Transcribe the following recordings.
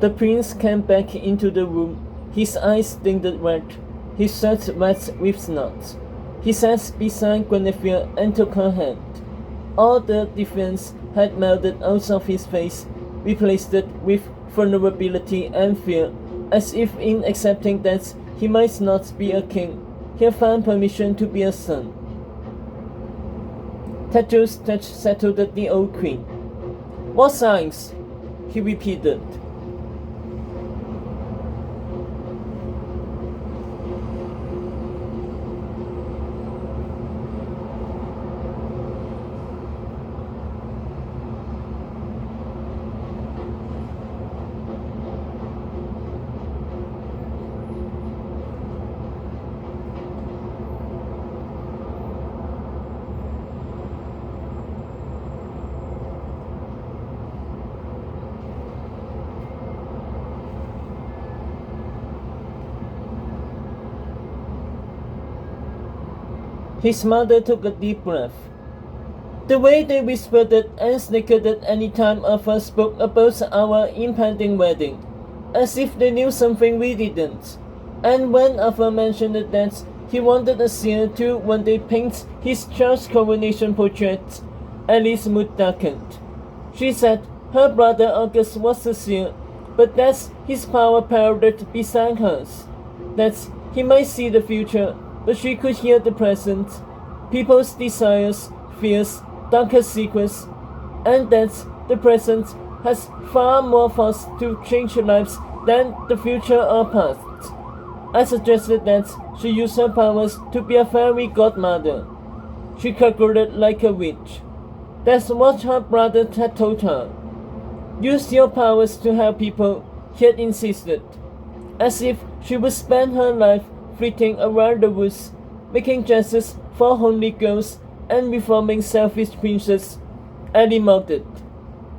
The prince came back into the room, his eyes stained red, his shirt wet with snot. He sat beside Guinevere and took her hand. All the defiance had melted out of his face, replaced it with vulnerability and fear, as if in accepting that he might not be a king, he had found permission to be a son. Tato's touch settled the old queen. "What signs?" he repeated. His mother took a deep breath. The way they whispered and snickered at any time Arthur spoke about our impending wedding, as if they knew something we didn't. And when Arthur mentioned that he wanted a seer to one day paint his child's coronation portrait, Alice's mood darkened. She said her brother August was a seer, but that his power paralleled beside hers. That he might see the future, but she could hear the present, people's desires, fears, darker secrets, and that the present has far more force to change lives than the future or past. I suggested that she use her powers to be a fairy godmother. She cackled like a witch. That's what her brother had told her. Use your powers to help people, he had insisted, as if she would spend her life flitting around the woods, making dresses for homely girls and reforming selfish princes. Ellie nodded.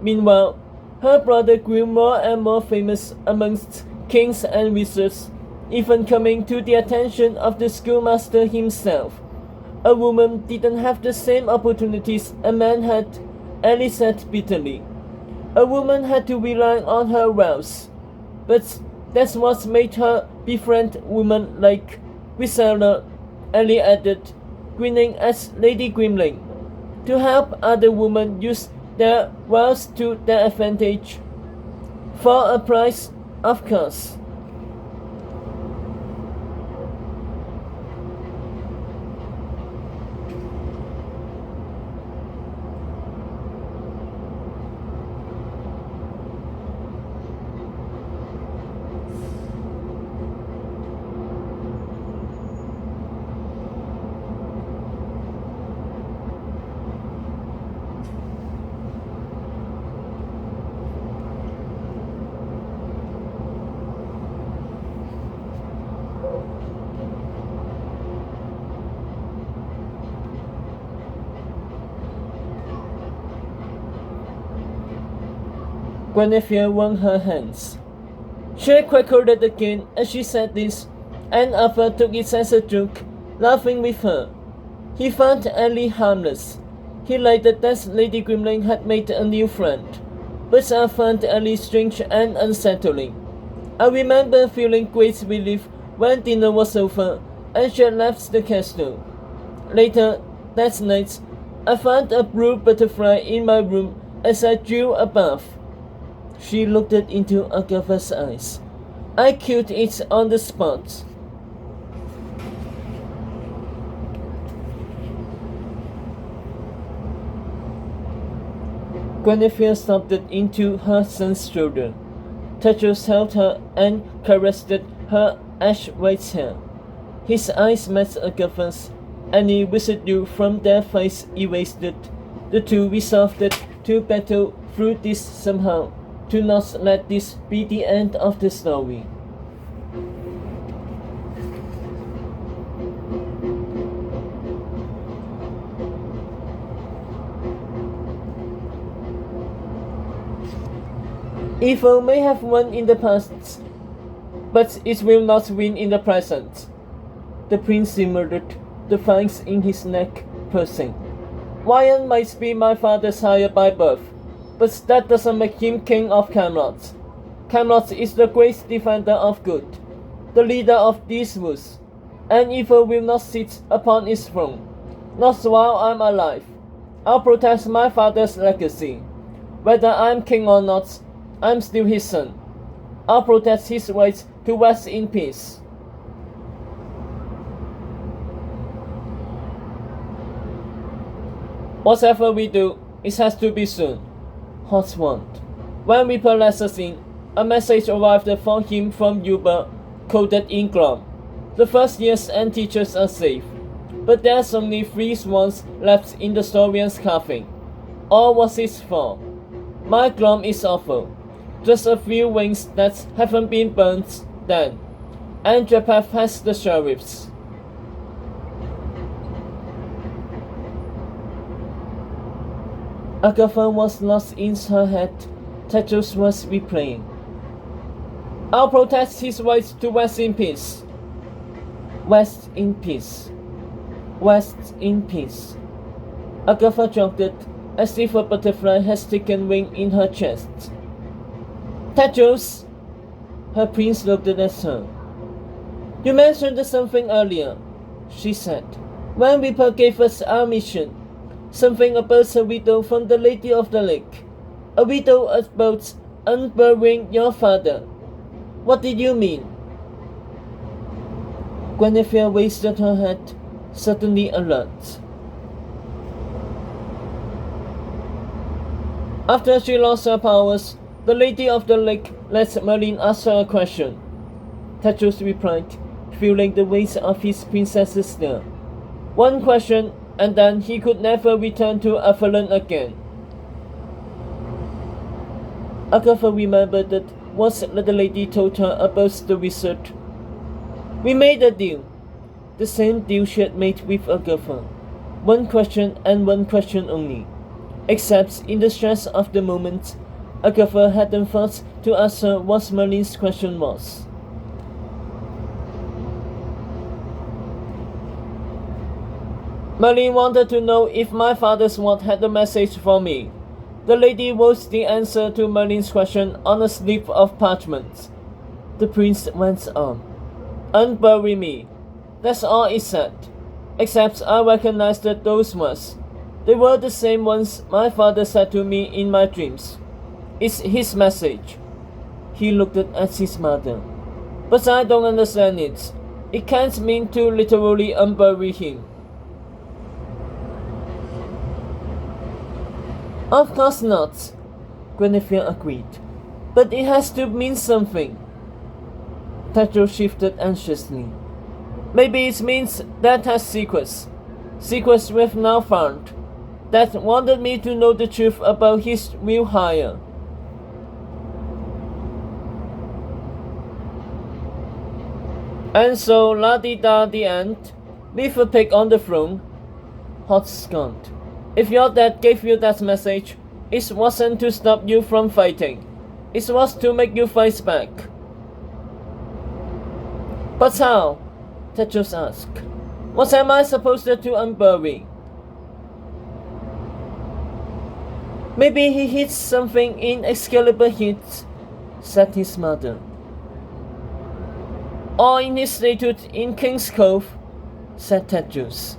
Meanwhile, her brother grew more and more famous amongst kings and wizards, even coming to the attention of the schoolmaster himself. A woman didn't have the same opportunities a man had, Ellie said bitterly. A woman had to rely on her wealth, but that's what made her befriend women like Grisella, Ellie added, grinning at Lady Grimling, to help other women use their wealth to their advantage. For a price, of course. Guinevere wrung her hands. She quavered again as she said this, and Arthur took it as a joke, laughing with her. He found Ellie harmless. He liked that Lady Grimling had made a new friend, but I found Ellie strange and unsettling. I remember feeling great relief when dinner was over and she had left the castle. Later that night, I found a blue butterfly in my room as I drew a bath. She looked into Agatha's eyes. I killed it on the spot. Guinevere sobbed into her son's shoulder. Tetros held her and caressed her ash-white hair. His eyes met Agatha's. Any residue from their face erased it. The two resolved to battle through this somehow, to not let this be the end of the story. Evil may have won in the past, but it will not win in the present. The prince simmered, the fangs in his neck pursing. Ryan might be my father's sire by birth, but that doesn't make him king of Camelot. Camelot is the great defender of good, the leader of these woods, and evil will not sit upon its throne, not while I am alive. I'll protect my father's legacy. Whether I'm king or not, I'm still his son. I'll protect his right to rest in peace. Whatever we do, it has to be soon. Hot warned. When Reaper lets us in, a message arrived for him from Uber, coded in Grom. The first years and teachers are safe, but there's only 3 swans left in the Saurian's carving. All was his fault. My Grom is awful. Just a few wings that haven't been burnt then, and Japath has the sheriffs. Agatha was lost in her head. Tetros was replaying. I'll protect his right to rest in peace. Rest in peace. Rest in peace. Agatha jolted as if a butterfly has taken wing in her chest. Tetros! Her prince looked at her. You mentioned something earlier, she said, when Reaper gave us our mission. Something about a widow from the Lady of the Lake. A widow about unburying your father. What did you mean? Guinevere raised her head, suddenly alert. After she lost her powers, the Lady of the Lake let Merlin ask her a question. Tetros replied, feeling the weight of his princess's stare. One question, and then he could never return to Avalon again. Agatha remembered that what the lady told her about the wizard. We made a deal. The same deal she had made with Agatha. One question and one question only. Except in the stress of the moment, Agatha hadn't thought to ask her what Merlin's question was. Merlin wanted to know if my father's ward had a message for me. The lady wrote the answer to Merlin's question on a slip of parchment. The prince went on. Unbury me. That's all it said. Except I recognized those words. They were the same ones my father said to me in my dreams. It's his message. He looked at his mother. But I don't understand it. It can't mean to literally unbury him. Of course not, Guinevere agreed. But it has to mean something. Tetros shifted anxiously. Maybe it means that has secrets. Secrets we've now found. That wanted me to know the truth about his real hire. And so, la-di-da the end, with a pig on the throne. Hot scorned. If your dad gave you that message, it wasn't to stop you from fighting. It was to make you fight back. But how? Tetros asked. What am I supposed to unbury? Maybe he hid something in Excalibur hid, said his mother. Or in his statue in King's Cove, said Tetros.